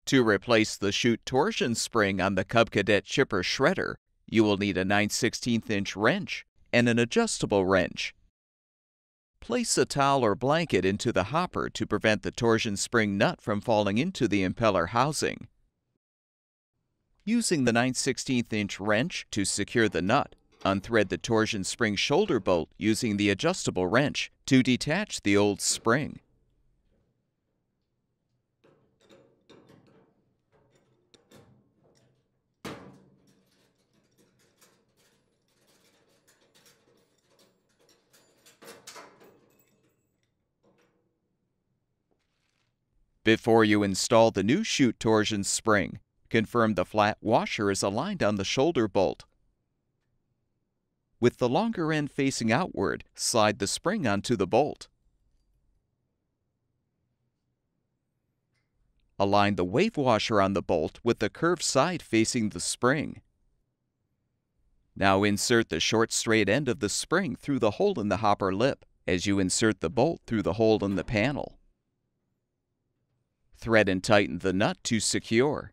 To replace the Chute Torsion spring on the Cub Cadet Chipper Shredder, you will need a 9/16" wrench and an adjustable wrench. Place a towel or blanket into the hopper to prevent the torsion spring nut from falling into the impeller housing. Using the 9/16" wrench to secure the nut, unthread the torsion spring shoulder bolt using the adjustable wrench to detach the old spring. Before you install the new Chute Torsion spring, confirm the flat washer is aligned on the shoulder bolt. With the longer end facing outward, slide the spring onto the bolt. Align the wave washer on the bolt with the curved side facing the spring. Now insert the short straight end of the spring through the hole in the hopper lip as you insert the bolt through the hole in the panel. Thread and tighten the nut to secure.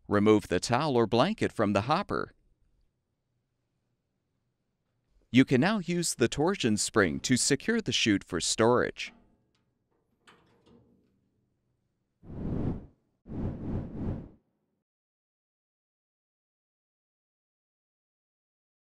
Remove the towel or blanket from the hopper. You can now use the torsion spring to secure the chute for storage.